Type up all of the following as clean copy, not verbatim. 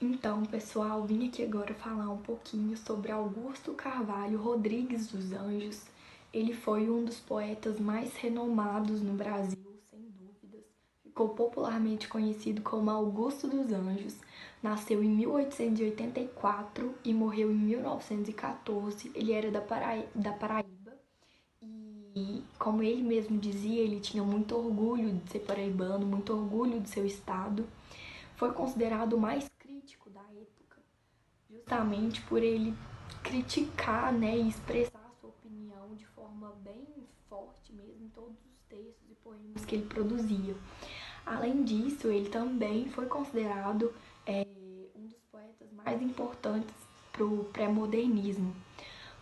Então, pessoal, vim aqui agora falar um pouquinho sobre Augusto Carvalho Rodrigues dos Anjos. Ele foi um dos poetas mais renomados no Brasil, sem dúvidas. Ficou popularmente conhecido como Augusto dos Anjos. Nasceu em 1884 e morreu em 1914. Ele era da Paraíba e, como ele mesmo dizia, ele tinha muito orgulho de ser paraibano, muito orgulho de seu estado. Foi considerado o mais crítico da época, justamente por ele criticar, né, e expressar sua opinião de forma bem forte mesmo em todos os textos e poemas que ele produzia. Além disso, ele também foi considerado um dos poetas mais importantes para o pré-modernismo,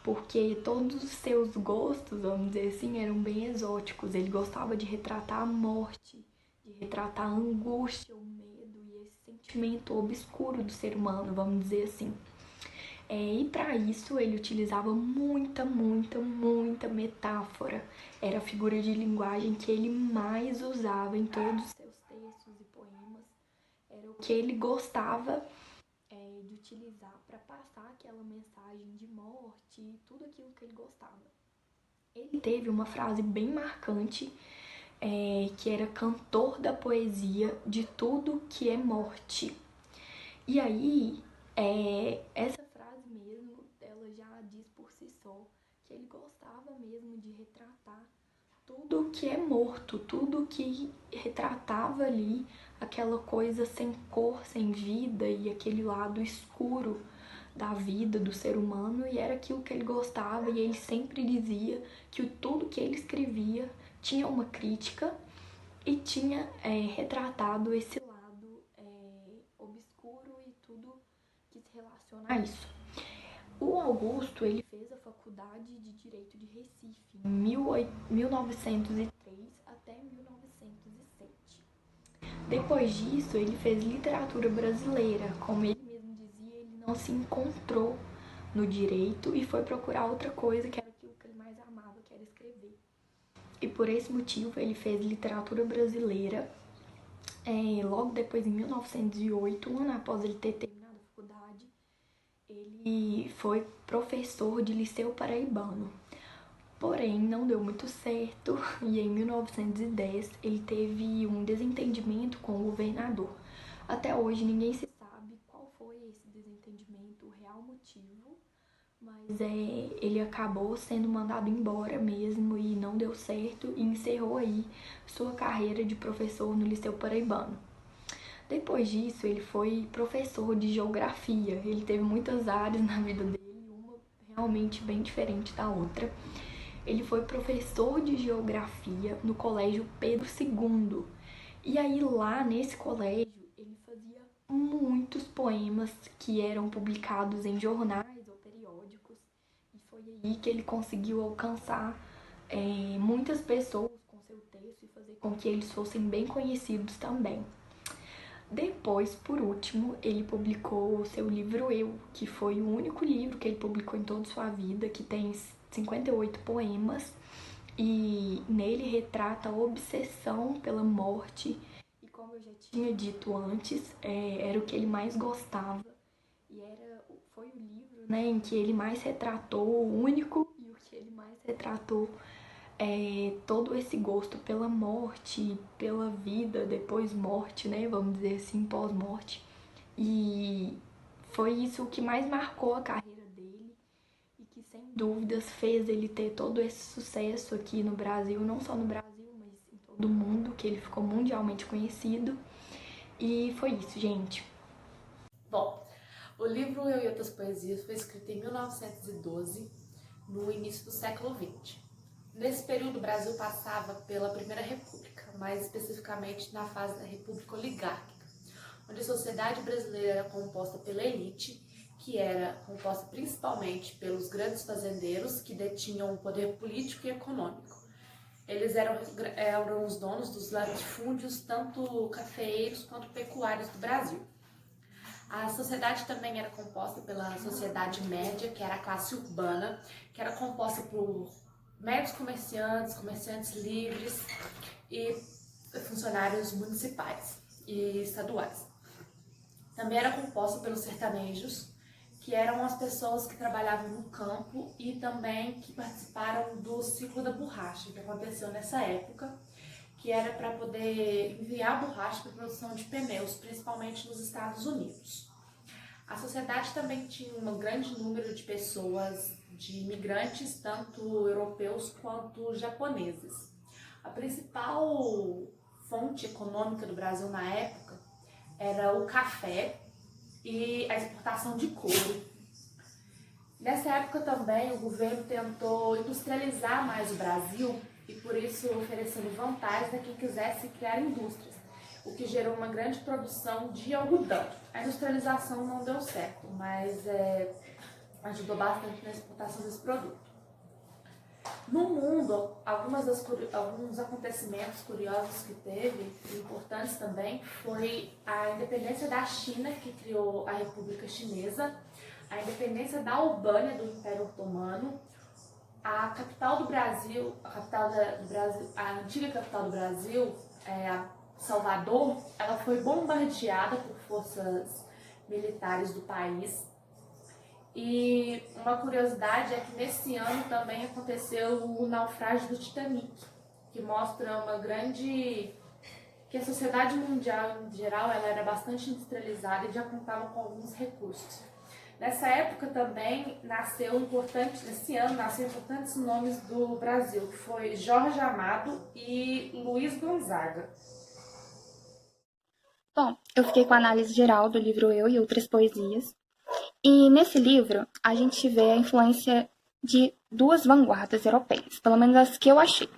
porque todos os seus gostos, vamos dizer assim, eram bem exóticos. Ele gostava de retratar a morte, de retratar a angústia, o medo e esse sentimento obscuro do ser humano, vamos dizer assim. E para isso ele utilizava muita metáfora. Era a figura de linguagem que ele mais usava em todos os seus textos e poemas. Era o que ele gostava de utilizar para passar aquela mensagem de morte e tudo aquilo que ele gostava. Ele teve uma frase bem marcante, que era cantor da poesia de tudo que é morte. E aí, essa frase mesmo, ela já diz por si só que ele gostava mesmo de retratar tudo que é morto, tudo que retratava ali aquela coisa sem cor, sem vida e aquele lado escuro da vida do ser humano, e era aquilo que ele gostava, e ele sempre dizia que tudo que ele escrevia tinha uma crítica e tinha retratado esse lado obscuro e tudo que se relaciona a isso. O Augusto, ele fez a faculdade de Direito de Recife em 1903 até 1907. Depois disso, ele fez literatura brasileira. Como ele mesmo dizia, ele não se encontrou no direito e foi procurar outra coisa, que era aquilo que ele mais amava, que era escrever. E por esse motivo, ele fez literatura brasileira. Logo depois, em 1908, um ano após ele ter terminado a faculdade, ele foi professor de liceu paraibano. Porém, não deu muito certo e em 1910 ele teve um desentendimento com o governador. Até hoje ninguém se sabe qual foi esse desentendimento, o real motivo, mas ele acabou sendo mandado embora mesmo e não deu certo e encerrou aí sua carreira de professor no Liceu Paraibano. Depois disso, ele foi professor de geografia. Ele teve muitas áreas na vida dele, uma realmente bem diferente da outra. Ele foi professor de geografia no Colégio Pedro II. E aí lá nesse colégio, ele fazia muitos poemas que eram publicados em jornais ou periódicos. E foi aí que ele conseguiu alcançar muitas pessoas com seu texto e fazer com que eles fossem bem conhecidos também. Depois, por último, ele publicou o seu livro Eu, que foi o único livro que ele publicou em toda a sua vida, que tem 58 poemas, e nele retrata a obsessão pela morte, e como eu já tinha dito antes, era o que ele mais gostava, e foi o livro, né, em que ele mais retratou, o único e o que ele mais retratou todo esse gosto pela morte, pela vida depois morte, né? Vamos dizer assim, pós-morte. E foi isso que mais marcou a carreira dele e que sem dúvidas fez ele ter todo esse sucesso aqui no Brasil, não só no Brasil, mas em todo o mundo, que ele ficou mundialmente conhecido. E foi isso, gente. Bom, o livro Eu e Outras Poesias foi escrito em 1912, no início do século XX. Nesse período, o Brasil passava pela Primeira República, mais especificamente na fase da República Oligárquica, onde a sociedade brasileira era composta pela elite, que era composta principalmente pelos grandes fazendeiros que detinham o poder político e econômico. Eles eram os donos dos latifúndios, tanto cafeeiros quanto pecuários do Brasil. A sociedade também era composta pela sociedade média, que era a classe urbana, que era composta por médios comerciantes, comerciantes livres e funcionários municipais e estaduais. Também era composta pelos sertanejos, que eram as pessoas que trabalhavam no campo e também que participaram do ciclo da borracha, que aconteceu nessa época, que era para poder enviar borracha para a produção de pneus, principalmente nos Estados Unidos. A sociedade também tinha um grande número de pessoas, de imigrantes, tanto europeus quanto japoneses. A principal fonte econômica do Brasil na época era o café e a exportação de couro. Nessa época também o governo tentou industrializar mais o Brasil e por isso oferecendo vantagens a quem quisesse criar indústrias, o que gerou uma grande produção de algodão. A industrialização não deu certo, mas ajudou bastante na exportação desse produto. No mundo, alguns acontecimentos curiosos que teve, importantes também, foi a independência da China, que criou a República Chinesa, a independência da Albânia do Império Otomano, a capital do Brasil, a antiga capital do Brasil, Salvador, ela foi bombardeada por forças militares do país. E uma curiosidade é que nesse ano também aconteceu o naufrágio do Titanic, que mostra que a sociedade mundial em geral ela era bastante industrializada e já contava com alguns recursos. Nessa época também nesse ano nasceu importantes nomes do Brasil, que foi Jorge Amado e Luiz Gonzaga. Bom, eu fiquei com a análise geral do livro Eu e Outras Poesias. E nesse livro, a gente vê a influência de duas vanguardas europeias, pelo menos as que eu achei.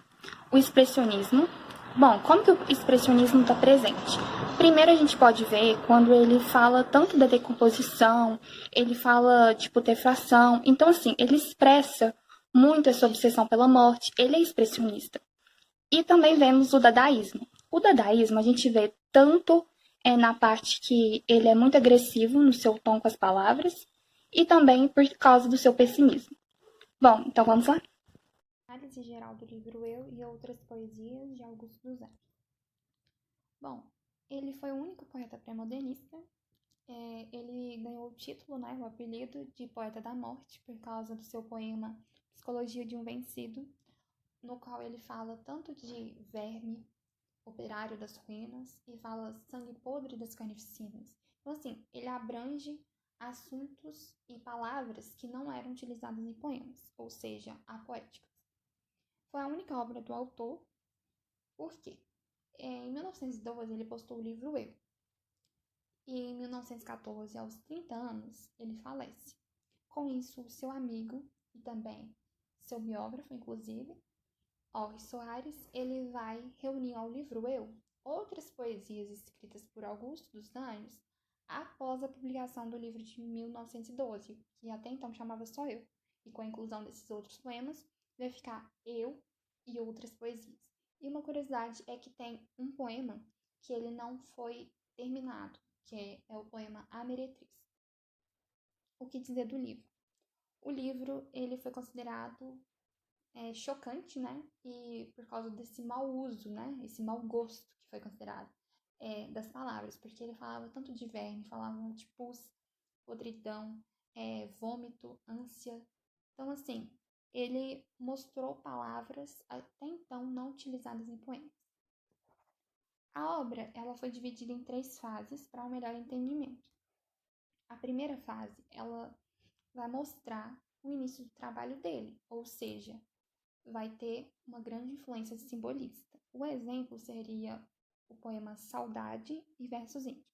O expressionismo. Bom, como que o expressionismo está presente? Primeiro a gente pode ver quando ele fala tanto da decomposição, ele fala de putrefação. Então, assim, ele expressa muito essa obsessão pela morte, ele é expressionista. E também vemos o dadaísmo. O dadaísmo a gente vê tanto na parte que ele é muito agressivo no seu tom com as palavras e também por causa do seu pessimismo. Bom, então vamos lá. Análise geral do livro Eu e Outras Poesias de Augusto dos Anjos. Bom, ele foi o único poeta pré-modernista. Ele ganhou o título, o apelido de Poeta da Morte por causa do seu poema Psicologia de um Vencido, no qual ele fala tanto de verme, operário das ruínas, e fala sangue podre das carnificinas. Então, assim, ele abrange assuntos e palavras que não eram utilizadas em poemas, ou seja, apoéticas. Foi a única obra do autor, porque em 1912 ele postou o livro Eu. E em 1914, aos 30 anos, ele falece. Com isso, seu amigo e também seu biógrafo, inclusive, Henri Soares, ele vai reunir ao livro Eu outras poesias escritas por Augusto dos Anjos após a publicação do livro de 1912, que até então chamava só Eu. E com a inclusão desses outros poemas, vai ficar Eu e Outras Poesias. E uma curiosidade é que tem um poema que ele não foi terminado, que é o poema A Meretriz. O que dizer do livro? O livro ele foi considerado chocante, E por causa desse mau uso, Esse mau gosto que foi considerado das palavras, porque ele falava tanto de verme, falava de pus, podridão, vômito, ânsia. Então, assim, ele mostrou palavras até então não utilizadas em poemas. A obra ela foi dividida em 3 fases para um melhor entendimento. A primeira fase ela vai mostrar o início do trabalho dele, ou seja, vai ter uma grande influência de simbolista. O exemplo seria o poema Saudade e Versos Íntimos.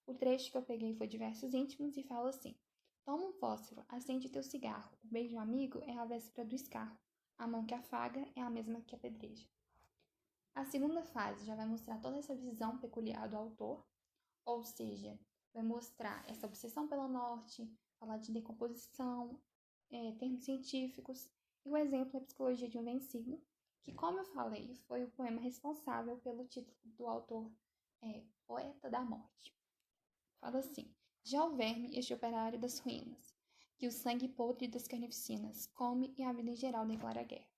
O trecho que eu peguei foi de Versos Íntimos e fala assim: toma um fósforo, acende teu cigarro, o beijo amigo é a véspera do escarro, a mão que afaga é a mesma que apedreja. A segunda fase já vai mostrar toda essa visão peculiar do autor, ou seja, vai mostrar essa obsessão pela morte, falar de decomposição, termos científicos, e o exemplo é a Psicologia de um Vencido, que, como eu falei, foi o poema responsável pelo título do autor, Poeta da Morte. Fala assim: já o verme, este operário das ruínas, que o sangue podre das carnificinas come e a vida em geral declara guerra.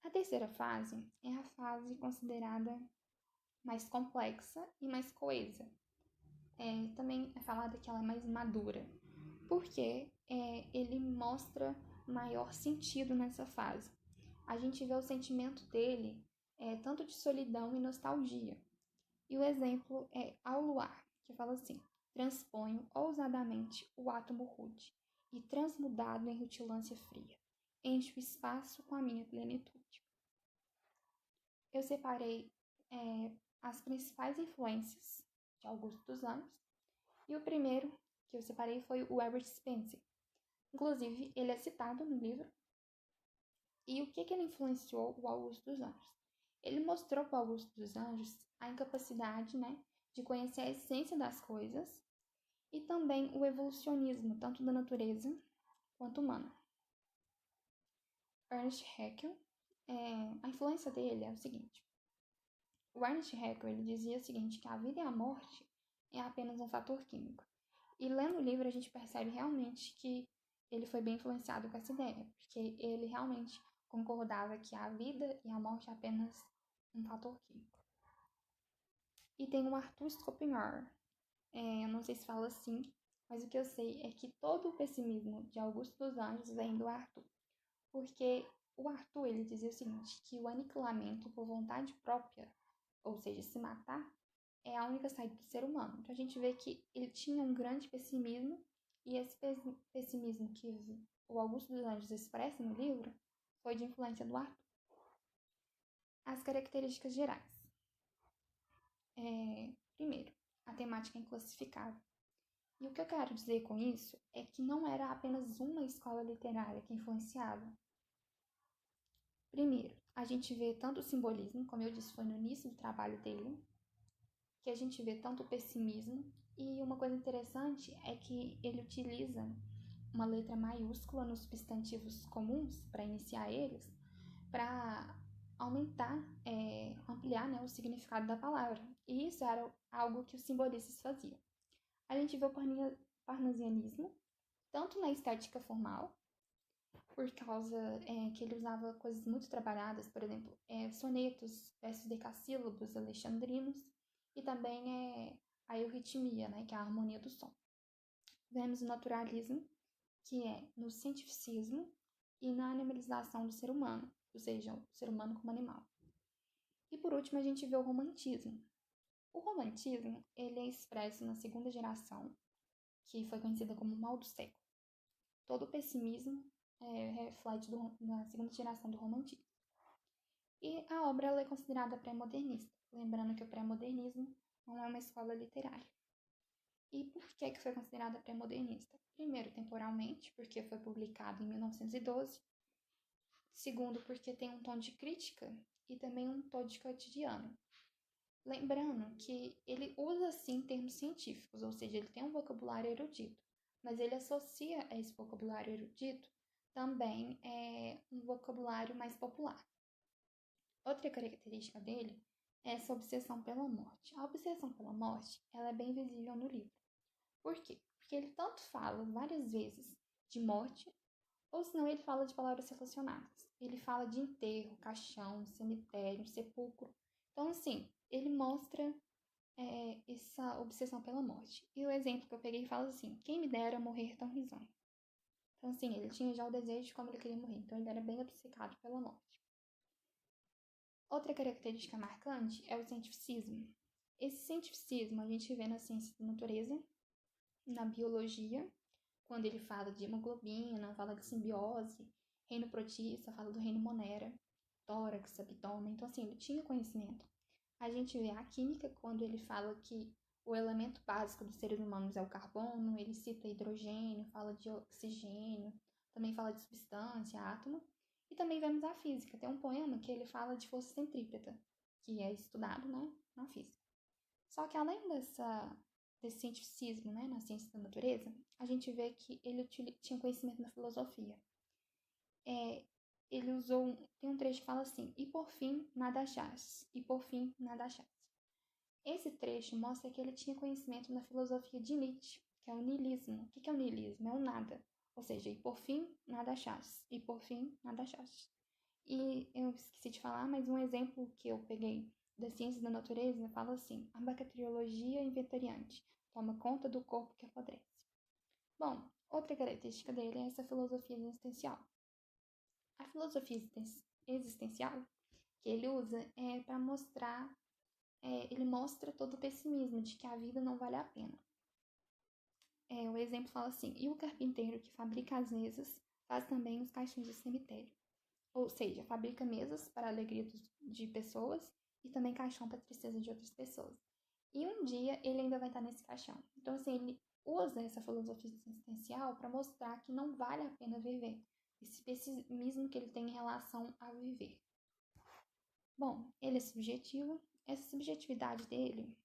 A terceira fase é a fase considerada mais complexa e mais coesa, Também é falado que ela é mais madura, porque ele mostra maior sentido nessa fase. A gente vê o sentimento dele tanto de solidão e nostalgia. E o exemplo é Ao Luar, que fala assim: transponho ousadamente o átomo rude e transmudado em rutilância fria. Encho o espaço com a minha plenitude. Eu separei as principais influências de Augusto dos Anjos, e o primeiro que eu separei foi o Herbert Spencer. Inclusive, ele é citado no livro. E o que ele influenciou o Augusto dos Anjos? Ele mostrou para o Augusto dos Anjos a incapacidade, né, de conhecer a essência das coisas e também o evolucionismo, tanto da natureza quanto humana. Ernest Haeckel, a influência dele é o seguinte: o Ernest Haeckel ele dizia o seguinte, que a vida e a morte é apenas um fator químico. E lendo o livro a gente percebe realmente que ele foi bem influenciado com essa ideia, porque ele realmente concordava que a vida e a morte é apenas um fator químico. E tem o Arthur Schopenhauer, eu não sei se fala assim, mas o que eu sei é que todo o pessimismo de Augusto dos Anjos vem do Arthur. Porque o Arthur ele dizia o seguinte, que o aniquilamento por vontade própria, ou seja, se matar, é a única saída do ser humano. Então a gente vê que ele tinha um grande pessimismo, e esse pessimismo que o Augusto dos Anjos expressa no livro foi de influência do Arthur. As características gerais. Primeiro, a temática é inclassificável. E o que eu quero dizer com isso é que não era apenas uma escola literária que influenciava. Primeiro, a gente vê tanto o simbolismo, como eu disse, foi no início do trabalho dele, que a gente vê tanto o pessimismo, e uma coisa interessante é que ele utiliza uma letra maiúscula nos substantivos comuns para iniciar eles, para aumentar, ampliar, né, o significado da palavra. E isso era algo que os simbolistas faziam. A gente vê o parnasianismo, tanto na estética formal, por causa que ele usava coisas muito trabalhadas, por exemplo, sonetos, versos decassílabos alexandrinos, e também a euritmia, né, que é a harmonia do som. Vemos o naturalismo, que é no cientificismo e na animalização do ser humano, ou seja, o ser humano como animal. E por último, a gente vê o romantismo. O romantismo ele é expresso na segunda geração, que foi conhecida como mal do século. Todo o pessimismo reflete na segunda geração do romantismo. E a obra ela é considerada pré-modernista, lembrando que o pré-modernismo não é uma escola literária. E por que foi considerada pré-modernista? Primeiro, temporalmente, porque foi publicado em 1912. Segundo, porque tem um tom de crítica e também um tom de cotidiano. Lembrando que ele usa, sim, termos científicos, ou seja, ele tem um vocabulário erudito, mas ele associa a esse vocabulário erudito também um vocabulário mais popular. Outra característica dele é essa obsessão pela morte. A obsessão pela morte ela é bem visível no livro. Por quê? Porque ele tanto fala várias vezes de morte, ou senão ele fala de palavras relacionadas. Ele fala de enterro, caixão, cemitério, sepulcro. Então, assim, ele mostra essa obsessão pela morte. E o exemplo que eu peguei fala assim: quem me dera morrer tão risonho. Então, assim, ele tinha já o desejo de como ele queria morrer. Então, ele era bem obcecado pela morte. Outra característica marcante é o cientificismo. Esse cientificismo a gente vê na ciência da natureza, na biologia, quando ele fala de hemoglobina, fala de simbiose, reino protista, fala do reino monera, tórax, abdômen. Então, assim, ele tinha conhecimento. A gente vê a química quando ele fala que o elemento básico dos seres humanos é o carbono, ele cita hidrogênio, fala de oxigênio, também fala de substância, átomo. E também vemos a física. Tem um poema que ele fala de força centrípeta, que é estudado, né, na física. Só que além desse cientificismo, né, na ciência da natureza, a gente vê que ele tinha conhecimento na filosofia. Ele usou, tem um trecho que fala assim: e por fim nada achaste, e por fim nada achaste. Esse trecho mostra que ele tinha conhecimento na filosofia de Nietzsche, que é o niilismo. O que é o niilismo? É o nada. Ou seja, e por fim nada achaste, e por fim nada achaste. E eu esqueci de falar, mas um exemplo que eu peguei da ciência da natureza fala assim: a bacteriologia inventariante toma conta do corpo que apodrece. Bom, outra característica dele é essa filosofia existencial. A filosofia existencial que ele usa é para mostrar, ele mostra todo o pessimismo de que a vida não vale a pena. O exemplo fala assim, e o carpinteiro que fabrica as mesas faz também os caixões de cemitério. Ou seja, fabrica mesas para a alegria de pessoas e também caixão para a tristeza de outras pessoas. E um dia ele ainda vai estar nesse caixão. Então, assim, ele usa essa filosofia existencial para mostrar que não vale a pena viver. Esse pessimismo que ele tem em relação a viver. Bom, ele é subjetivo. Essa subjetividade dele,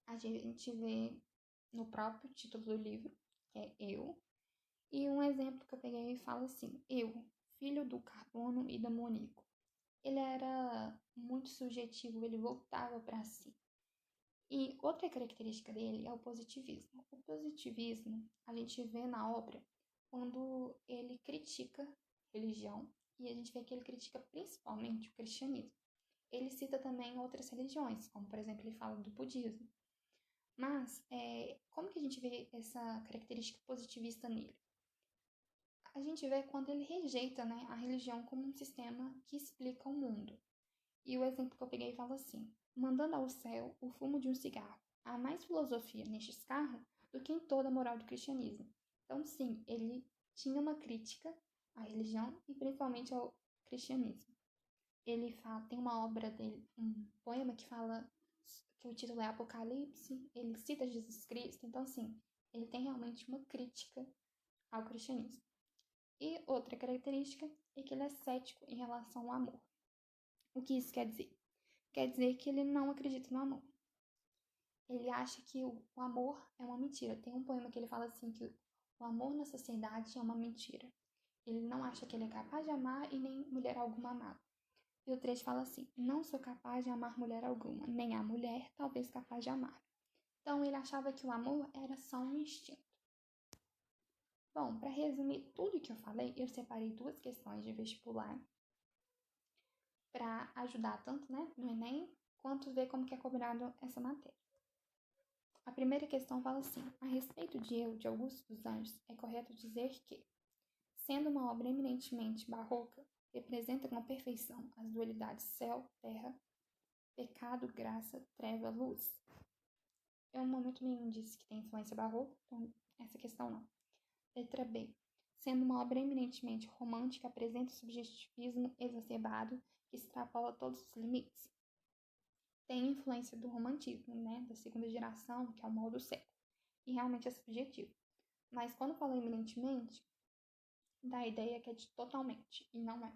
a gente vê no próprio título do livro, que é Eu. E um exemplo que eu peguei fala assim, eu, filho do carbono e da Monico. Ele era muito subjetivo, ele voltava para si. E outra característica dele é o positivismo. O positivismo a gente vê na obra quando ele critica religião e a gente vê que ele critica principalmente o cristianismo. Ele cita também outras religiões, como por exemplo ele fala do budismo. Mas como que a gente vê essa característica positivista nele? A gente vê quando ele rejeita, né, a religião como um sistema que explica o mundo. E o exemplo que eu peguei fala assim, mandando ao céu o fumo de um cigarro. Há mais filosofia neste escarro do que em toda a moral do cristianismo. Então, sim, ele tinha uma crítica à religião e principalmente ao cristianismo. Ele fala, tem uma obra dele, um poema que fala, que o título é Apocalipse, ele cita Jesus Cristo, então, assim, ele tem realmente uma crítica ao cristianismo. E outra característica é que ele é cético em relação ao amor. O que isso quer dizer? Quer dizer que ele não acredita no amor. Ele acha que o amor é uma mentira. Tem um poema que ele fala assim que o amor na sociedade é uma mentira. Ele não acha que ele é capaz de amar e nem mulher alguma amá-lo. E o trecho fala assim, não sou capaz de amar mulher alguma, nem a mulher talvez capaz de amar. Então ele achava que o amor era só um instinto. Bom, para resumir tudo que eu falei, eu separei 2 questões de vestibular para ajudar tanto, né, no Enem, quanto ver como que é cobrado essa matéria. A primeira questão fala assim, a respeito de Eu, de Augusto dos Anjos, é correto dizer que, sendo uma obra eminentemente barroca, representa com perfeição as dualidades céu, terra, pecado, graça, treva, luz. Eu, no momento nenhum, disse que tem influência barroca, então essa questão não. Letra B. Sendo uma obra eminentemente romântica, apresenta o subjetivismo exacerbado que extrapola todos os limites. Tem influência do romantismo, né, da segunda geração, que é o mal do século, e realmente é subjetivo. Mas quando fala eminentemente, dá a ideia que é de totalmente, e não é.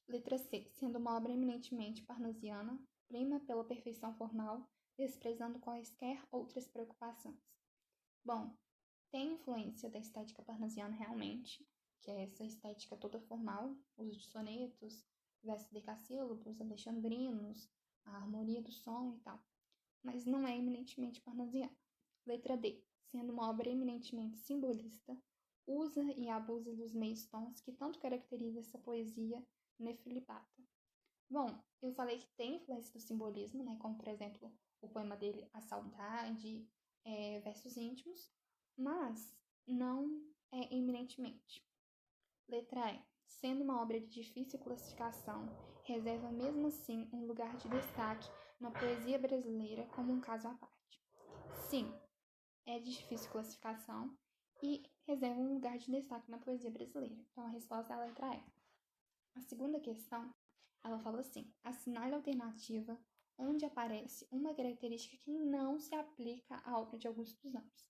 Letra C. Sendo uma obra eminentemente parnasiana, prima pela perfeição formal, desprezando quaisquer outras preocupações. Bom, tem influência da estética parnasiana realmente, que é essa estética toda formal, uso de sonetos, versos decassílabos, alexandrinos, a harmonia do som e tal. Mas não é eminentemente parnasiana. Letra D. Sendo uma obra eminentemente simbolista, usa e abusa dos meios tons que tanto caracteriza essa poesia nefilipata. Bom, eu falei que tem influência do simbolismo, né, como por exemplo o poema dele A Saudade, versos íntimos, mas não é eminentemente. Letra E. Sendo uma obra de difícil classificação, reserva mesmo assim um lugar de destaque na poesia brasileira como um caso à parte. Sim, é de difícil classificação e reserva um lugar de destaque na poesia brasileira. Então a resposta é a letra E. A segunda questão, ela fala assim, assinale a alternativa onde aparece uma característica que não se aplica à obra de Augusto dos Anjos.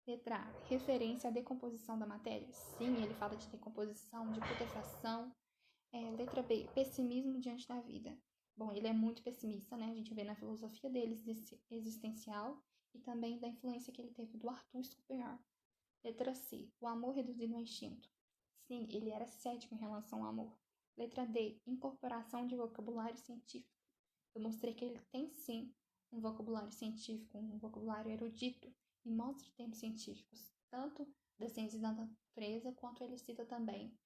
Letra A, referência à decomposição da matéria. Sim, ele fala de decomposição, de putrefação. Letra B, pessimismo diante da vida. Bom, ele é muito pessimista, né? A gente vê na filosofia dele existencial e também da influência que ele teve do Arthur Schopenhauer. Letra C, o amor reduzido ao instinto. Sim, ele era cético em relação ao amor. Letra D, incorporação de vocabulário científico. Eu mostrei que ele tem sim um vocabulário científico, um vocabulário erudito, e mostra termos científicos, tanto da ciência da natureza, quanto ele cita também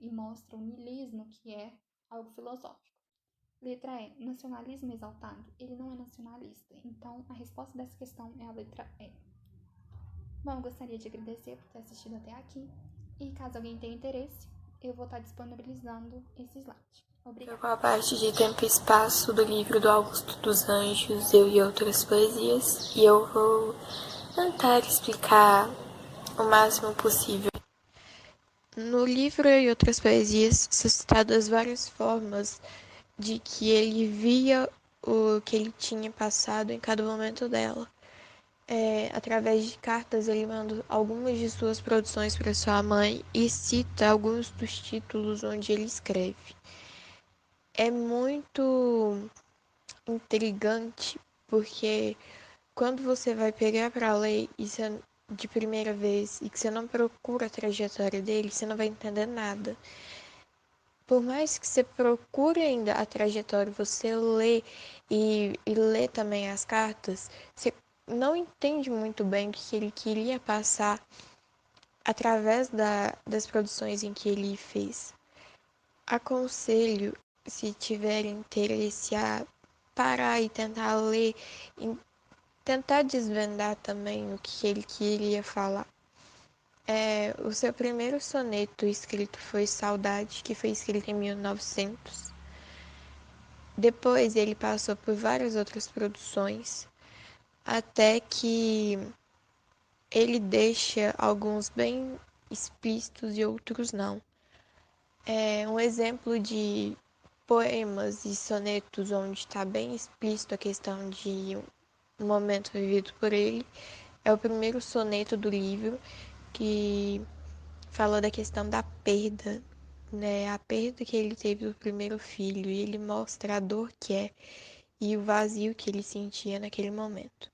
e mostra o niilismo, que é algo filosófico. Letra E. Nacionalismo exaltado. Ele não é nacionalista. Então, a resposta dessa questão é a letra E. Bom, eu gostaria de agradecer por ter assistido até aqui. E caso alguém tenha interesse, eu vou estar disponibilizando esse slide. Obrigada. Com a parte de Tempo e Espaço do livro do Augusto dos Anjos, Eu e Outras Poesias, e eu vou tentar explicar o máximo possível. No livro Eu e Outras Poesias, são citadas várias formas de que ele via o que ele tinha passado em cada momento dela. Através de cartas, ele manda algumas de suas produções para sua mãe e cita alguns dos títulos onde ele escreve. É muito intrigante porque quando você vai pegar para ler isso de primeira vez e que você não procura a trajetória dele, você não vai entender nada. Por mais que você procure ainda a trajetória, você lê e lê também as cartas, você não entende muito bem o que ele queria passar através das produções em que ele fez. Aconselho, se tiver interesse, a parar e tentar ler, e tentar desvendar também o que ele queria falar. O seu primeiro soneto escrito foi Saudade, que foi escrito em 1900. Depois ele passou por várias outras produções, até que ele deixa alguns bem explícitos e outros não. Um exemplo de poemas e sonetos onde está bem explícito a questão de um momento vivido por ele é o primeiro soneto do livro, que fala da questão da perda, né? A perda que ele teve do primeiro filho, e ele mostra a dor que é e o vazio que ele sentia naquele momento.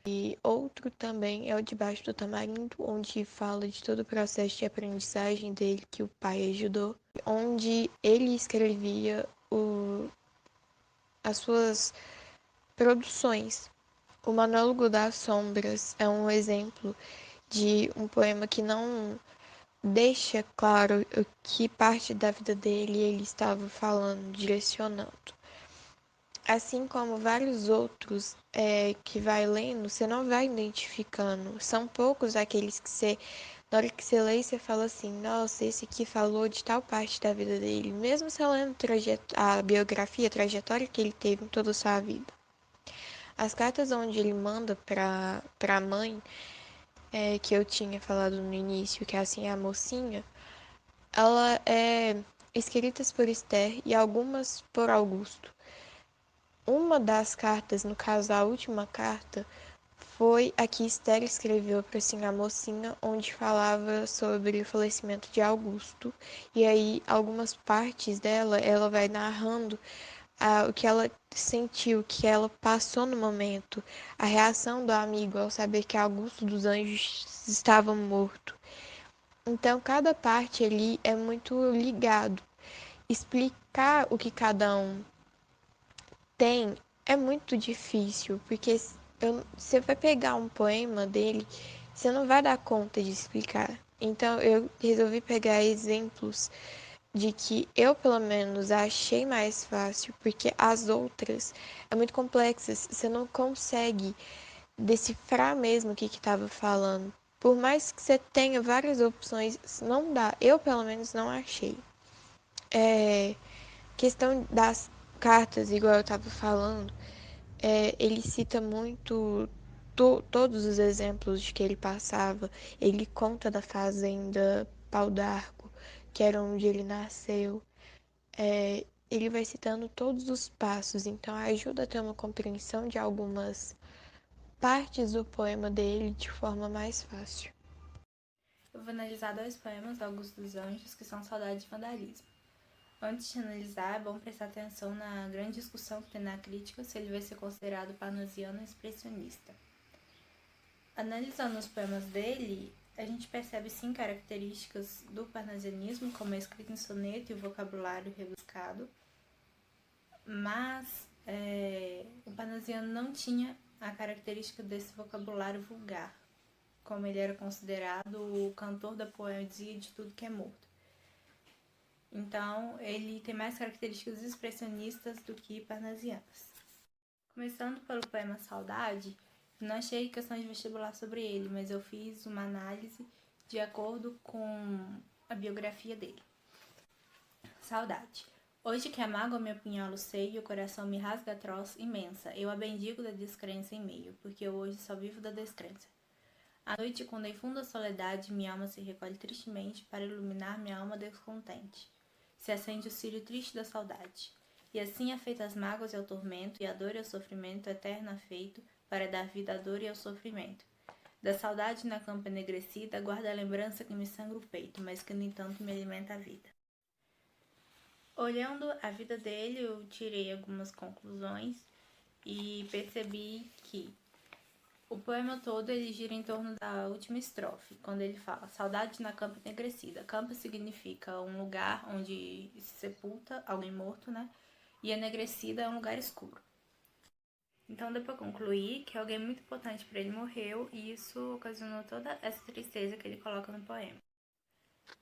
E outro também é o Debaixo do Tamarindo, onde fala de todo o processo de aprendizagem dele que o pai ajudou, onde ele escrevia as suas produções. O Monólogo das Sombras é um exemplo de um poema que não deixa claro o que parte da vida dele ele estava falando, direcionando. Assim como vários outros que vai lendo, você não vai identificando. São poucos aqueles que você, na hora que você lê, você fala assim, nossa, esse aqui falou de tal parte da vida dele. Mesmo você lendo a biografia, a trajetória que ele teve em toda a sua vida. As cartas onde ele manda para a mãe, que eu tinha falado no início, que é assim, a mocinha, ela é escritas por Esther e algumas por Augusto. Uma das cartas, no caso a última carta, foi a que Esther escreveu para a mocinha, onde falava sobre o falecimento de Augusto. E aí, algumas partes dela, ela vai narrando o que ela sentiu, o que ela passou no momento, a reação do amigo ao saber que Augusto dos Anjos estava morto. Então, cada parte ali é muito ligado. Explicar o que cada um tem é muito difícil, porque você vai pegar um poema dele, você não vai dar conta de explicar. Então, eu resolvi pegar exemplos de que eu, pelo menos, achei mais fácil, porque as outras é muito complexas, você não consegue decifrar mesmo o que estava falando. Por mais que você tenha várias opções, não dá. Eu, pelo menos, não achei. Questão das cartas, igual eu estava falando, ele cita muito todos os exemplos de que ele passava. Ele conta da fazenda Pau d'Arco, que era onde ele nasceu. Ele vai citando todos os passos, então ajuda a ter uma compreensão de algumas partes do poema dele de forma mais fácil. Eu vou analisar dois poemas do Augusto dos Anjos, que são Saudade e Vandalismo. Antes de analisar, é bom prestar atenção na grande discussão que tem na crítica se ele vai ser considerado parnasiano ou expressionista. Analisando os poemas dele, a gente percebe sim características do parnasianismo, como a escrita em soneto e o vocabulário rebuscado, mas o parnasiano não tinha a característica desse vocabulário vulgar, como ele era considerado o cantor da poesia de tudo que é morto. Então, ele tem mais características expressionistas do que parnasianas. Começando pelo poema Saudade, não achei questão de vestibular sobre ele, mas eu fiz uma análise de acordo com a biografia dele. Saudade. Hoje que a mágoa me apunhala o seio e o coração me rasga atroz imensa, eu a bendigo da descrença em meio, porque eu hoje só vivo da descrença. À noite, quando em funda soledade minha alma se recolhe tristemente para iluminar minha alma descontente, se acende o círio triste da saudade. E assim é feita as mágoas e ao tormento, e a dor e o sofrimento eterno afeito, para dar vida à dor e ao sofrimento. Da saudade na campa enegrecida, guarda a lembrança que me sangra o peito, mas que no entanto me alimenta a vida. Olhando a vida dele, eu tirei algumas conclusões e percebi que o poema todo ele gira em torno da última estrofe, quando ele fala saudade na campa enegrecida. Campa significa um lugar onde se sepulta alguém morto, né? E enegrecida é um lugar escuro. Então deu para concluir que alguém muito importante para ele morreu e isso ocasionou toda essa tristeza que ele coloca no poema.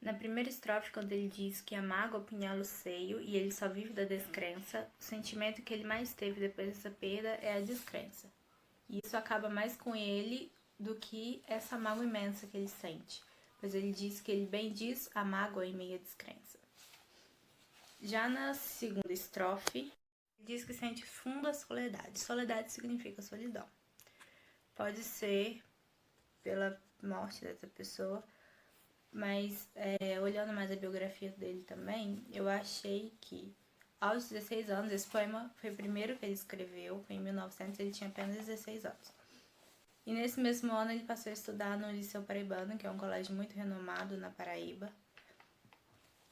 Na primeira estrofe, quando ele diz que a mágoa apunhala o seio e ele só vive da descrença, o sentimento que ele mais teve depois dessa perda é a descrença. E isso acaba mais com ele do que essa mágoa imensa que ele sente, pois ele diz que ele bem diz a mágoa em meio à descrença. Já na segunda estrofe, ele diz que sente funda soledade. Soledade significa solidão. Pode ser pela morte dessa pessoa, mas olhando mais a biografia dele também, eu achei que aos 16 anos, esse poema foi o primeiro que ele escreveu, foi em 1900, ele tinha apenas 16 anos. E nesse mesmo ano ele passou a estudar no Liceu Paraibano, que é um colégio muito renomado na Paraíba.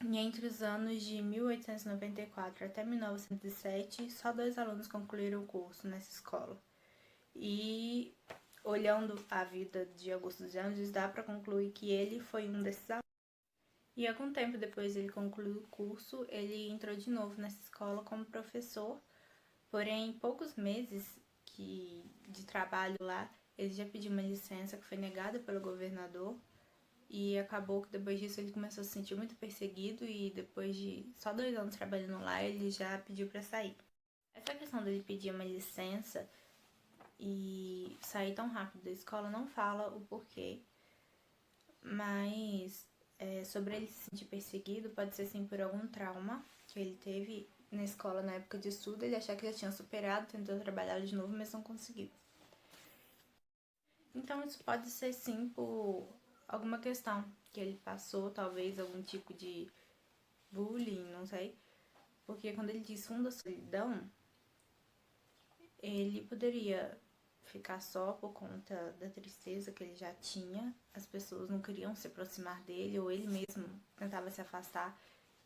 E entre os anos de 1894 até 1907, só 2 alunos concluíram o curso nessa escola. E olhando a vida de Augusto dos Anjos, dá para concluir que ele foi um desses alunos. E algum tempo depois ele concluiu o curso, ele entrou de novo nessa escola como professor, porém em poucos meses de trabalho lá, ele já pediu uma licença que foi negada pelo governador e acabou que depois disso ele começou a se sentir muito perseguido e depois de só 2 anos trabalhando lá, ele já pediu para sair. Essa questão dele pedir uma licença e sair tão rápido da escola não fala o porquê, mas sobre ele se sentir perseguido pode ser sim por algum trauma que ele teve na escola na época de estudo, ele achar que já tinha superado, tentou trabalhar de novo, mas não conseguiu. Então isso pode ser sim por alguma questão que ele passou, talvez algum tipo de bullying, não sei, porque quando ele diz funda solidão, ele poderia ficar só por conta da tristeza que ele já tinha, as pessoas não queriam se aproximar dele, ou ele mesmo tentava se afastar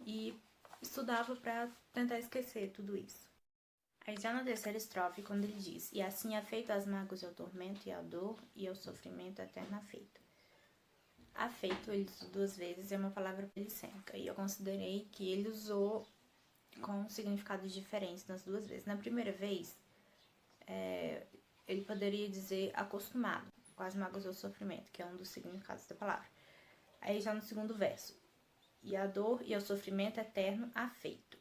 e estudava para tentar esquecer tudo isso. Aí já na terceira estrofe, quando ele diz, e assim é feito as mágoas e ao tormento, e à dor, e ao sofrimento eterno afeito. Afeito, ele usou 2 vezes, é uma palavra polissêmica, e eu considerei que ele usou com significados diferentes nas 2 vezes. Na primeira vez, ele poderia dizer acostumado com as mágoas e o sofrimento, que é um dos significados da palavra. Aí já no segundo verso, e a dor e o sofrimento eterno afeito.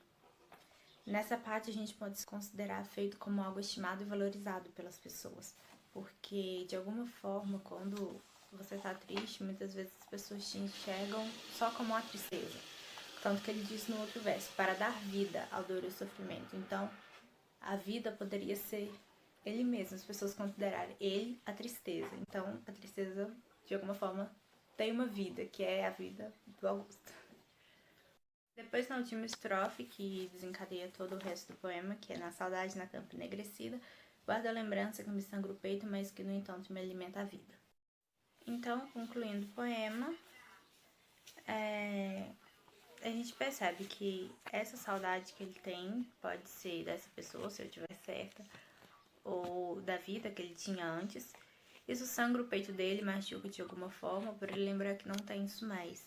Nessa parte a gente pode se considerar afeito como algo estimado e valorizado pelas pessoas, porque de alguma forma quando você tá triste, muitas vezes as pessoas te enxergam só como a tristeza. Tanto que ele diz no outro verso, para dar vida ao dor e ao sofrimento. Então, a vida poderia ser ele mesmo, as pessoas considerarem ele a tristeza. Então, a tristeza, de alguma forma, tem uma vida, que é a vida do Augusto. Depois, na última estrofe, que desencadeia todo o resto do poema, que é na saudade na campa enegrecida, guarda a lembrança que me sangra o peito, mas que, no entanto, me alimenta a vida. Então, concluindo o poema, a gente percebe que essa saudade que ele tem pode ser dessa pessoa, se eu estiver certa, ou da vida que ele tinha antes. Isso sangra o peito dele, machuca de alguma forma, por ele lembrar que não tem isso mais.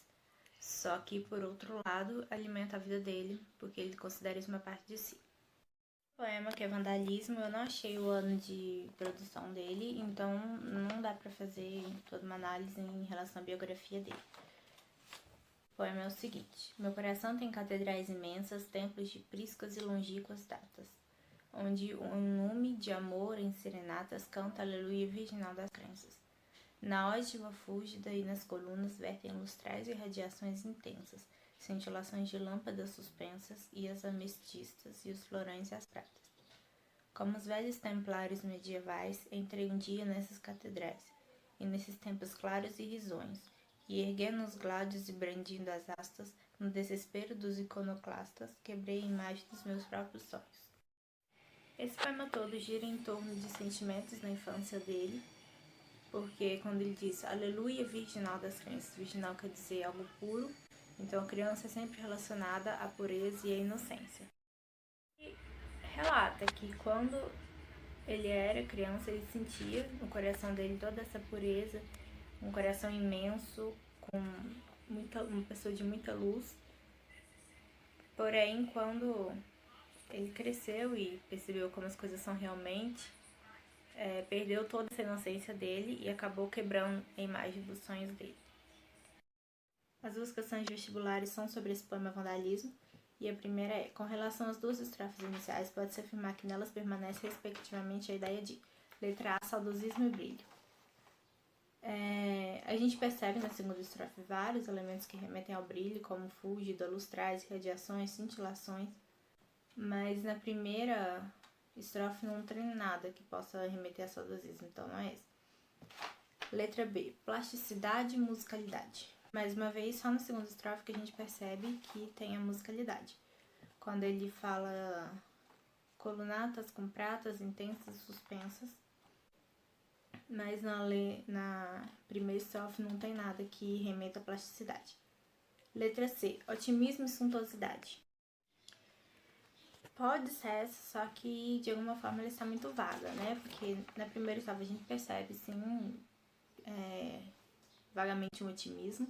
Só que, por outro lado, alimenta a vida dele, porque ele considera isso uma parte de si. O poema, que é Vandalismo, eu não achei o ano de produção dele, então não dá pra fazer toda uma análise em relação à biografia dele. O poema é o seguinte: meu coração tem catedrais imensas, templos de priscas e longínquas datas, onde um nume de amor em serenatas canta aleluia virginal das crenças. Na ódiva fúlgida e nas colunas vertem lustrais e radiações intensas, cintilações de lâmpadas suspensas e as ametistas e os florões e as pratas. Como os velhos templários medievais, entrei um dia nessas catedrais, e nesses templos claros e risonhos, e erguendo os gládios e brandindo as hastas, no desespero dos iconoclastas, quebrei a imagem dos meus próprios sonhos. Esse poema todo gira em torno de sentimentos na infância dele, porque quando ele diz aleluia virginal das crenças, virginal quer dizer algo puro, então a criança é sempre relacionada à pureza e à inocência. E relata que quando ele era criança, ele sentia no coração dele toda essa pureza, um coração imenso, com uma pessoa de muita luz. Porém, quando ele cresceu e percebeu como as coisas são realmente, perdeu toda essa inocência dele e acabou quebrando a imagem dos sonhos dele. As duas questões vestibulares são sobre esse poema Vandalismo, e a primeira é: com relação às duas estrofes iniciais, pode-se afirmar que nelas permanece respectivamente a ideia de letra A, saudosismo e brilho. A gente percebe na segunda estrofe vários elementos que remetem ao brilho, como fúlgida, lustrais, radiações, cintilações, mas na primeira estrofe não tem nada que possa remeter a saudosismo, então não é esse. Letra B, plasticidade e musicalidade. Mais uma vez, só na segunda estrofe que a gente percebe que tem a musicalidade. Quando ele fala colunatas com pratas intensas e suspensas, mas na primeira estrofe não tem nada que remeta à plasticidade. Letra C, otimismo e suntuosidade. Pode ser essa, só que de alguma forma ela está muito vaga, né? Porque na primeira estrofe a gente percebe, sim, vagamente um otimismo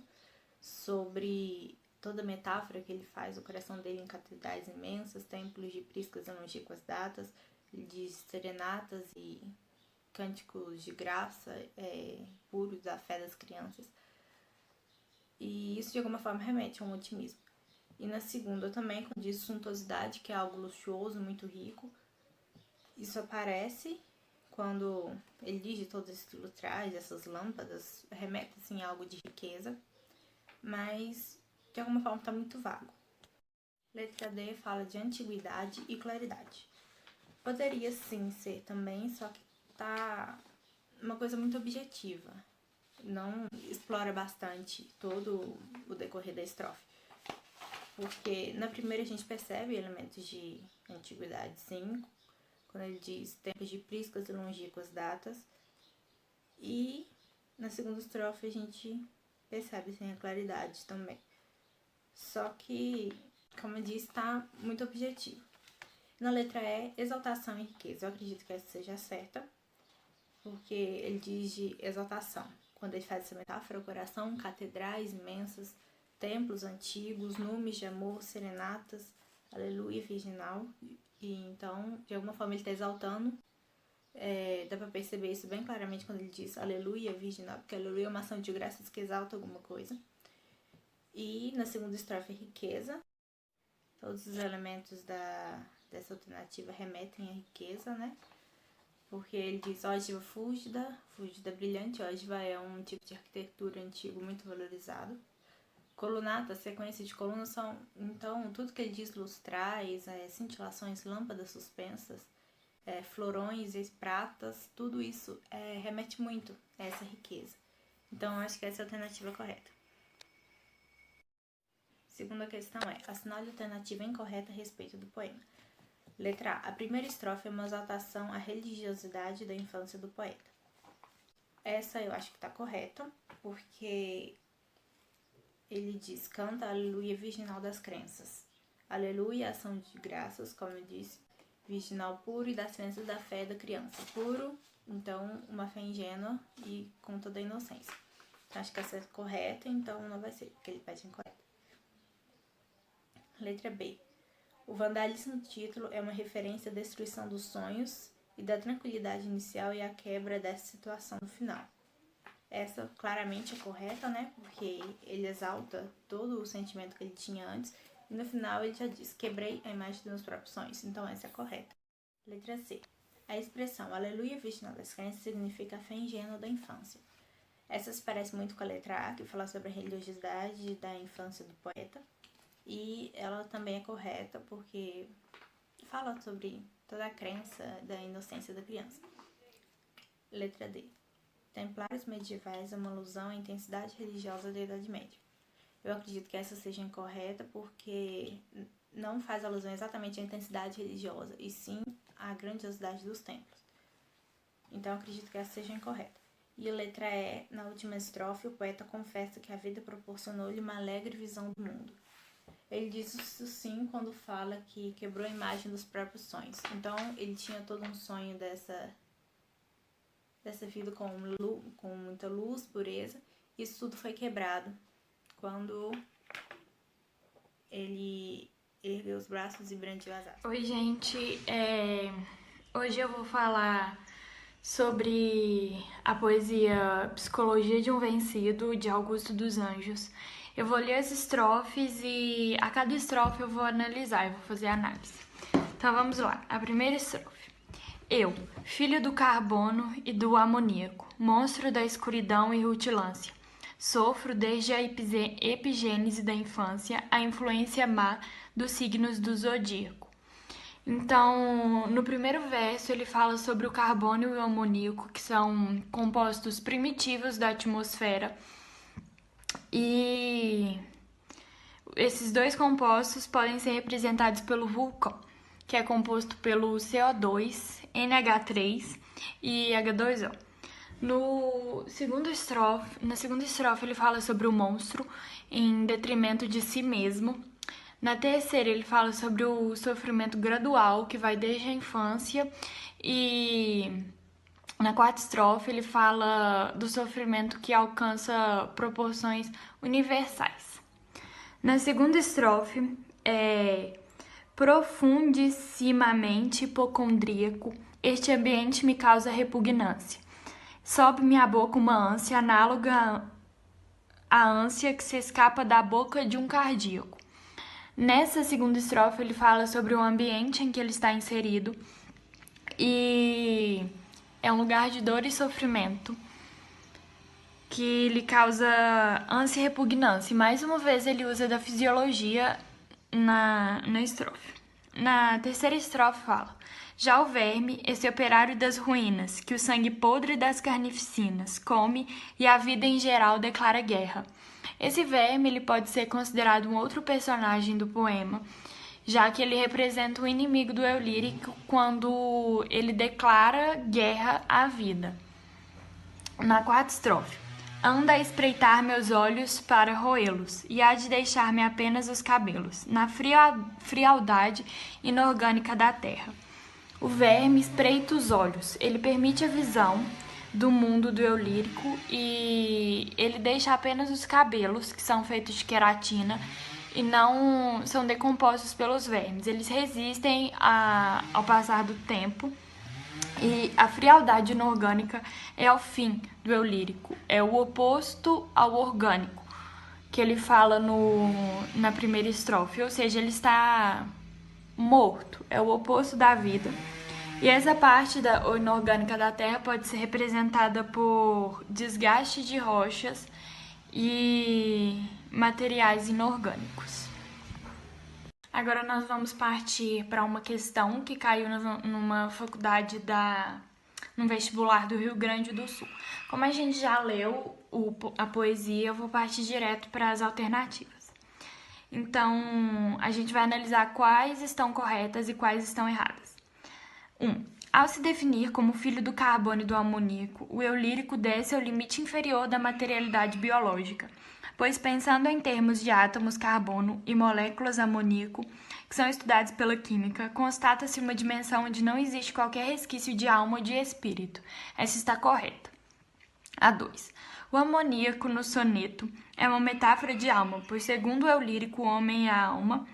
sobre toda a metáfora que ele faz, o coração dele em catedrais imensas, templos de priscas e longínquas datas, ele diz serenatas e cânticos de graça puros da fé das crianças. E isso de alguma forma remete a um otimismo. E na segunda também, quando diz suntuosidade, que é algo luxuoso, muito rico, isso aparece quando ele diz de todos esses lustrais, essas lâmpadas, remete assim a algo de riqueza, mas de alguma forma está muito vago. Letra D fala de antiguidade e claridade. Poderia sim ser também, só que tá uma coisa muito objetiva. Não explora bastante todo o decorrer da estrofe. Porque na primeira a gente percebe elementos de antiguidade, sim, quando ele diz tempos de priscas e longínquas datas. E na segunda estrofe a gente percebe sim a claridade também. Só que, como eu disse, está muito objetivo. Na letra E, exaltação e riqueza. Eu acredito que essa seja certa, porque ele diz de exaltação. Quando ele faz essa metáfora, o coração, catedrais imensas, templos antigos, numes de amor, serenatas, aleluia virginal. E então, de alguma forma, ele está exaltando. Dá para perceber isso bem claramente quando ele diz aleluia virginal, porque aleluia é uma ação de graças que exalta alguma coisa. E na segunda estrofe, riqueza. Todos os elementos dessa alternativa remetem à riqueza, né? Porque ele diz ógiva fúlgida, fúlgida brilhante. Ógiva é um tipo de arquitetura antigo muito valorizado. Colunata, sequência de colunas são, então, tudo que ele diz, lustrais, cintilações, lâmpadas suspensas, florões e pratas, tudo isso remete muito a essa riqueza. Então, eu acho que essa é a alternativa correta. Segunda questão é: assinale a alternativa incorreta a respeito do poema. Letra A. A primeira estrofe é uma exaltação à religiosidade da infância do poeta. Essa eu acho que está correta, porque ele diz: canta aleluia virginal das crenças. Aleluia, ação de graças, como eu disse, virginal puro e das crenças da fé da criança. Puro, então, uma fé ingênua e com toda a inocência. Então, acho que essa é correta, então não vai ser, porque ele pede incorreta. Letra B. O vandalismo do título é uma referência à destruição dos sonhos e da tranquilidade inicial e à quebra dessa situação no final. Essa claramente é correta, né? Porque ele exalta todo o sentimento que ele tinha antes. E no final ele já diz, quebrei a imagem dos meus próprios sonhos. Então essa é correta. Letra C. A expressão Aleluia Virgem das Crenças significa a fé ingênua da infância. Essa se parece muito com a letra A, que fala sobre a religiosidade da infância do poeta. E ela também é correta porque fala sobre toda a crença da inocência da criança. Letra D. Templários medievais é uma alusão à intensidade religiosa da Idade Média. Eu acredito que essa seja incorreta porque não faz alusão exatamente à intensidade religiosa, e sim à grandiosidade dos templos. Então eu acredito que essa seja incorreta. E a letra E, na última estrofe, o poeta confessa que a vida proporcionou-lhe uma alegre visão do mundo. Ele diz isso sim quando fala que quebrou a imagem dos próprios sonhos. Então ele tinha todo um sonho dessa vida com muita luz, pureza. Isso tudo foi quebrado quando ele ergueu os braços e brandiu as asas. Oi, gente. Hoje eu vou falar sobre a poesia Psicologia de um Vencido, de Augusto dos Anjos. Eu vou ler as estrofes e a cada estrofe eu vou analisar, eu vou fazer análise. Então vamos lá. A primeira estrofe. Eu, filho do carbono e do amoníaco, monstro da escuridão e rutilância, sofro desde a epigênese da infância a influência má dos signos do zodíaco. Então, no primeiro verso ele fala sobre o carbono e o amoníaco, que são compostos primitivos da atmosfera, e esses dois compostos podem ser representados pelo vulcão, que é composto pelo CO2, NH3 e H2O. Na segunda estrofe ele fala sobre o monstro em detrimento de si mesmo. Na terceira ele fala sobre o sofrimento gradual que vai desde a infância, e na quarta estrofe ele fala do sofrimento que alcança proporções universais. Na segunda estrofe é profundissimamente hipocondríaco, este ambiente me causa repugnância. Sobe minha boca uma ânsia análoga à ânsia que se escapa da boca de um cardíaco. Nessa segunda estrofe ele fala sobre o ambiente em que ele está inserido, e é um lugar de dor e sofrimento que lhe causa ânsia e repugnância. E mais uma vez ele usa da fisiologia na estrofe. Na terceira estrofe fala: já o verme, esse operário das ruínas, que o sangue podre das carnificinas come e a vida em geral declara guerra. Esse verme ele pode ser considerado um outro personagem do poema, já que ele representa o inimigo do eu lírico quando ele declara guerra à vida. Na quarta estrofe: anda a espreitar meus olhos para roê-los, e há de deixar-me apenas os cabelos, na frialdade inorgânica da terra. O verme espreita os olhos, ele permite a visão do mundo do eu lírico, e ele deixa apenas os cabelos, que são feitos de queratina, e não são decompostos pelos vermes. Eles resistem ao passar do tempo. E a frialdade inorgânica é o fim do eu lírico, é o oposto ao orgânico, que ele fala na primeira estrofe, ou seja, ele está morto, é o oposto da vida. E essa parte da inorgânica da Terra pode ser representada por desgaste de rochas e materiais inorgânicos. Agora nós vamos partir para uma questão que caiu numa faculdade no vestibular do Rio Grande do Sul. Como a gente já leu a poesia, eu vou partir direto para as alternativas. Então, a gente vai analisar quais estão corretas e quais estão erradas. 1. Ao se definir como filho do carbono e do amoníaco, o eu lírico desce ao limite inferior da materialidade biológica, pois pensando em termos de átomos carbono e moléculas amoníaco, que são estudados pela química, constata-se uma dimensão onde não existe qualquer resquício de alma ou de espírito. Essa está correta. A 2. O amoníaco no soneto é uma metáfora de alma, pois segundo o eu lírico, o homem e a alma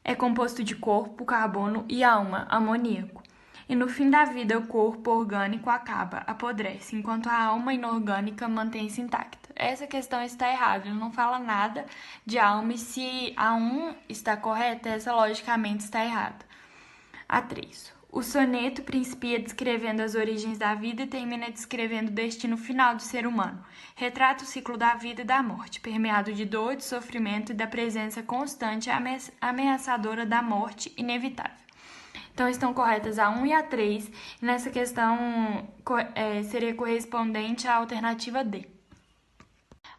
é composto de corpo, carbono, e alma, amoníaco. e no fim da vida o corpo orgânico acaba, apodrece, enquanto a alma inorgânica mantém-se intacta. Essa questão está errada, ele não fala nada de alma e se a 1 está correta, essa logicamente está errada. A 3. O soneto principia descrevendo as origens da vida e termina descrevendo o destino final do ser humano. Retrata o ciclo da vida e da morte, permeado de dor, de sofrimento e da presença constante e ameaçadora da morte inevitável. Então, estão corretas a 1 e a 3, e nessa questão seria correspondente à alternativa D.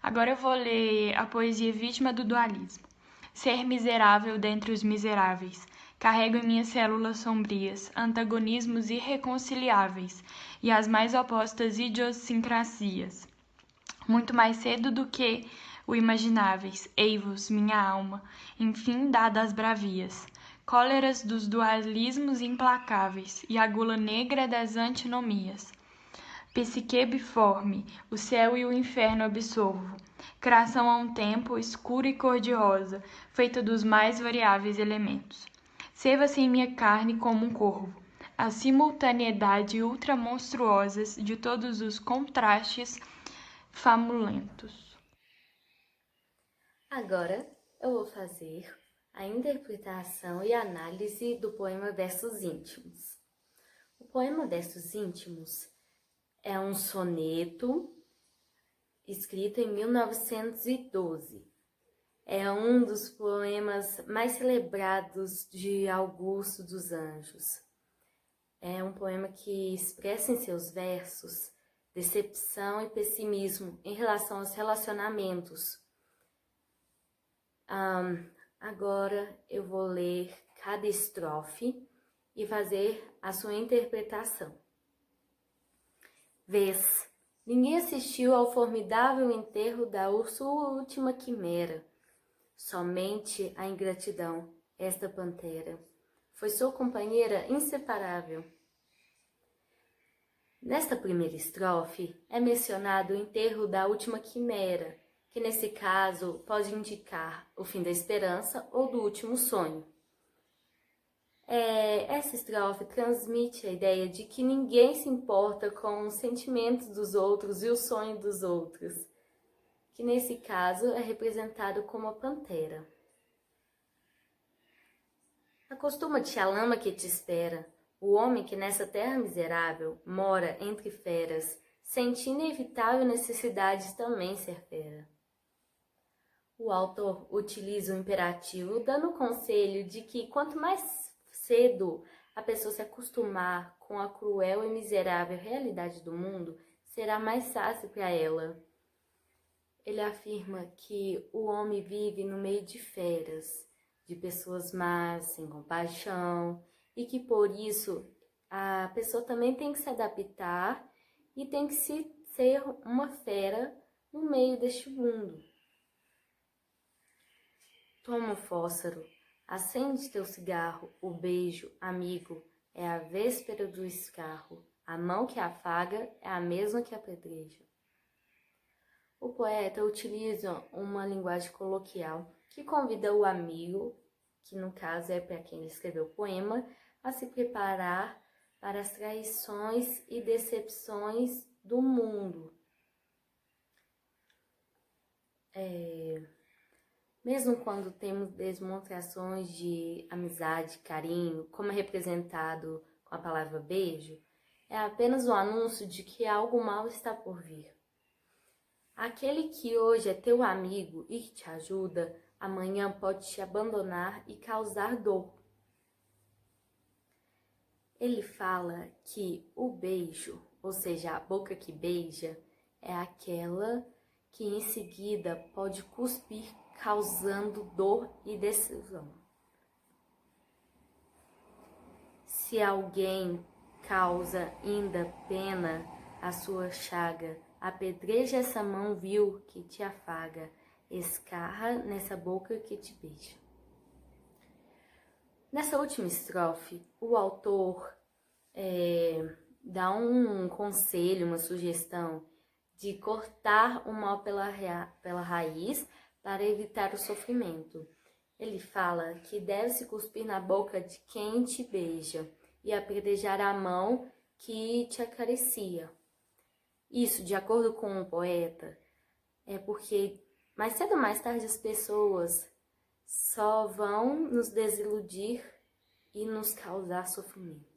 Agora eu vou ler a poesia Vítima do Dualismo. Ser miserável dentre os miseráveis. Carrego em minhas células sombrias antagonismos irreconciliáveis e as mais opostas idiosincrasias. Muito mais cedo do que o imagináveis, ei-vos, minha alma, enfim dada as bravias, cóleras dos dualismos implacáveis e a gula negra das antinomias. Psique biforme, o céu e o inferno absorvo, criação a um tempo escura e cor-de-rosa, feita dos mais variáveis elementos. Serva-se em minha carne como um corvo, a simultaneidade ultramonstruosas de todos os contrastes famulentos. Agora eu vou fazer a interpretação e análise do poema Versos Íntimos. O poema Versos Íntimos é um soneto escrito em 1912. É um dos poemas mais celebrados de Augusto dos Anjos. É um poema que expressa em seus versos decepção e pessimismo em relação aos relacionamentos. Agora eu vou ler cada estrofe e fazer a sua interpretação. Vês, ninguém assistiu ao formidável enterro da sua última quimera. Somente a ingratidão, esta pantera, foi sua companheira inseparável. Nesta primeira estrofe é mencionado o enterro da última quimera, que nesse caso pode indicar o fim da esperança ou do último sonho. Essa estrofe transmite a ideia de que ninguém se importa com os sentimentos dos outros e o sonho dos outros, que nesse caso é representado como a pantera. Acostuma-te à lama que te espera, o homem que nessa terra miserável mora entre feras, sente inevitável necessidade de também ser fera. O autor utiliza o imperativo, dando o conselho de que quanto mais cedo a pessoa se acostumar com a cruel e miserável realidade do mundo, será mais fácil para ela. Ele afirma que o homem vive no meio de feras, de pessoas más, sem compaixão, e que por isso a pessoa também tem que se adaptar e tem que ser uma fera no meio deste mundo. Toma o fósforo, acende teu cigarro, o beijo, amigo, é a véspera do escarro, a mão que afaga é a mesma que apedreja. O poeta utiliza uma linguagem coloquial que convida o amigo, que no caso é para quem ele escreveu o poema, a se preparar para as traições e decepções do mundo. Mesmo quando temos demonstrações de amizade, carinho, como é representado com a palavra beijo, é apenas um anúncio de que algo mal está por vir. Aquele que hoje é teu amigo e que te ajuda, amanhã pode te abandonar e causar dor. Ele fala que o beijo, ou seja, a boca que beija, é aquela que em seguida pode cuspir, causando dor e decisão. Se alguém causa ainda pena a sua chaga, apedreja essa mão vil que te afaga, escarra nessa boca que te beija. Nessa última estrofe, o autor dá um conselho, uma sugestão de cortar o mal pela raiz para evitar o sofrimento. Ele fala que deve-se cuspir na boca de quem te beija e apedrejar a mão que te acaricia. Isso, de acordo com o poeta, é porque mais cedo ou mais tarde as pessoas só vão nos desiludir e nos causar sofrimento.